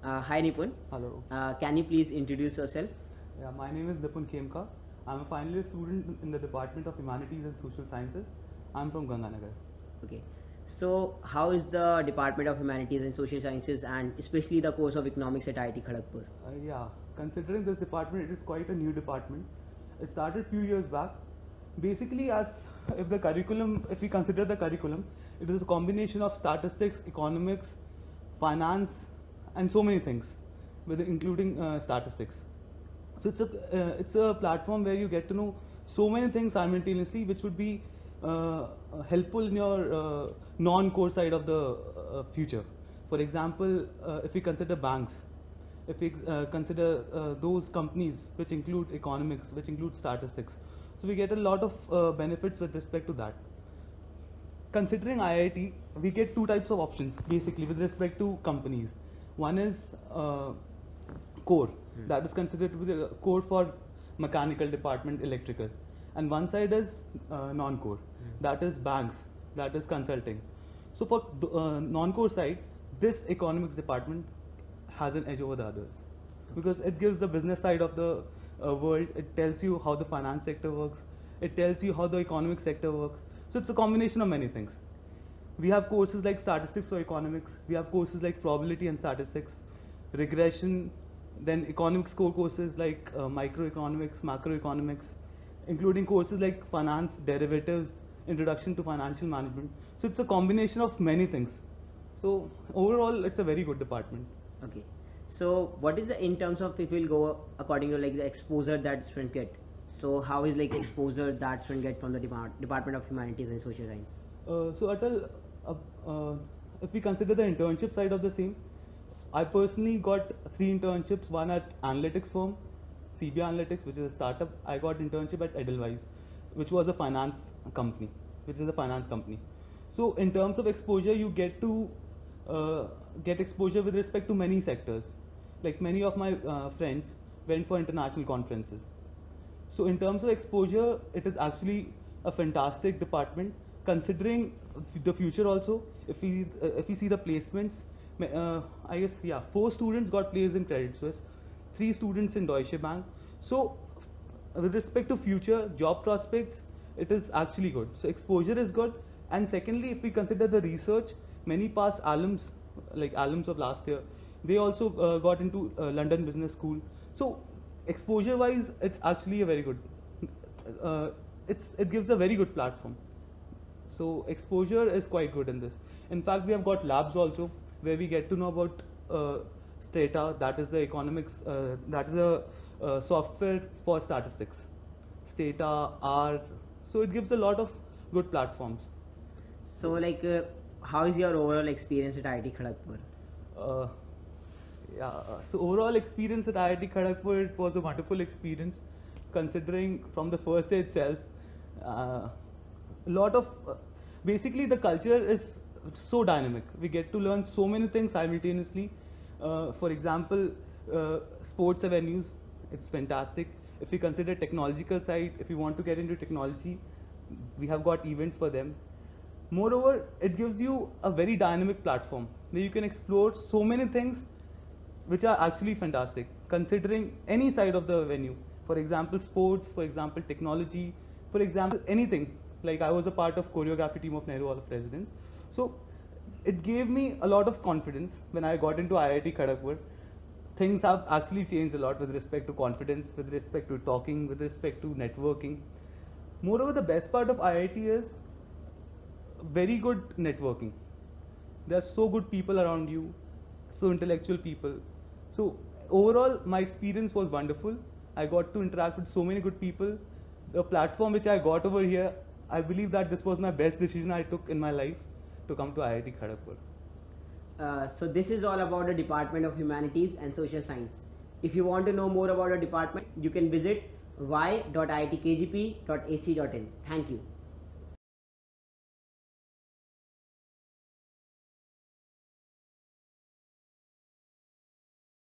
Hi Nipun. Hello. Can you please introduce yourself? Yeah, my name is Nipun Khemka. I'm a final year student in the Department of Humanities and Social Sciences. I'm from Ganganagar. Okay. So, how is the Department of Humanities and Social Sciences and especially the course of economics at IIT Kharagpur? Yeah, considering this department, it is quite a new department. It started few years back. Basically, as if the curriculum, if we consider the curriculum, it is a combination of statistics, economics, finance, and so many things, with including statistics. So it's a platform where you get to know so many things simultaneously, which would be helpful in your non-core side of the future. For example, if we consider banks, if we consider those companies which include economics, which include statistics, so we get a lot of benefits with respect to that. Considering IIT, we get two types of options basically with respect to companies. One is core, that is considered to be the core for mechanical department, electrical, and one side is non-core, that is banks, that is consulting. So for the non-core side, this economics department has an edge over the others because it gives the business side of the world. It tells you how the finance sector works. It tells you how the economic sector works. So it's a combination of many things. We have courses like statistics or economics. We have courses like probability and statistics, regression, then economics core courses like microeconomics, macroeconomics, including courses like finance, derivatives, introduction to financial management. So it's a combination of many things. So overall, it's a very good department. Okay. So, what is the in terms of if we'll go according to like the exposure that students get? So, how is like exposure that students get from the Department of Humanities and Social Science? So Atal, uh, uh, if we consider the internship side of the same, I personally got 3 internships. One at analytics firm, CBI Analytics, which is a startup. I got internship at Edelweiss, which was a finance company, which is a finance company. So in terms of exposure, you get to uh, get exposure with respect to many sectors. Like many of my friends went for international conferences. So in terms of exposure, it is actually a fantastic department. Considering the future also, if we see the placements, I guess yeah, 4 students got placed in Credit Suisse, 3 students in Deutsche Bank. So with respect to future job prospects, it is actually good. So exposure is good. And secondly, if we consider the research, many past alums, like alums of last year, they also got into London Business School. So exposure wise, it's actually a very good, uh, it gives a very good platform. So exposure is quite good in this. In fact, we have got labs also where we get to know about uh, Stata, that is the economics, that is a software for statistics. Stata, R. So it gives a lot of good platforms. So, like, how is your overall experience at IIT Kharagpur? Uh, yeah, so overall experience at IIT Kharagpur, it was a wonderful experience considering from the first day itself. A lot of basically the culture is so dynamic. We get to learn so many things simultaneously. For example, sports avenues, it's fantastic. If we consider technological side, if you want to get into technology, we have got events for them. Moreover, it gives you a very dynamic platform where you can explore so many things which are actually fantastic considering any side of the venue. For example, sports, for example, technology, for example, anything. Like I was a part of choreography team of Nehru Hall of Presidents. So it gave me a lot of confidence when I got into IIT Kharagpur. Things have actually changed a lot with respect to confidence, with respect to talking, with respect to networking. Moreover, the best part of IIT is very good networking. There are so good people around you, so intellectual people. So overall, my experience was wonderful. I got to interact with so many good people. The platform which I got over here, I believe that this was my best decision I took in my life to come to IIT Kharagpur. So, this is all about the Department of Humanities and Social Science. If you want to know more about the department, you can visit y.itkgp.ac.in. Thank you.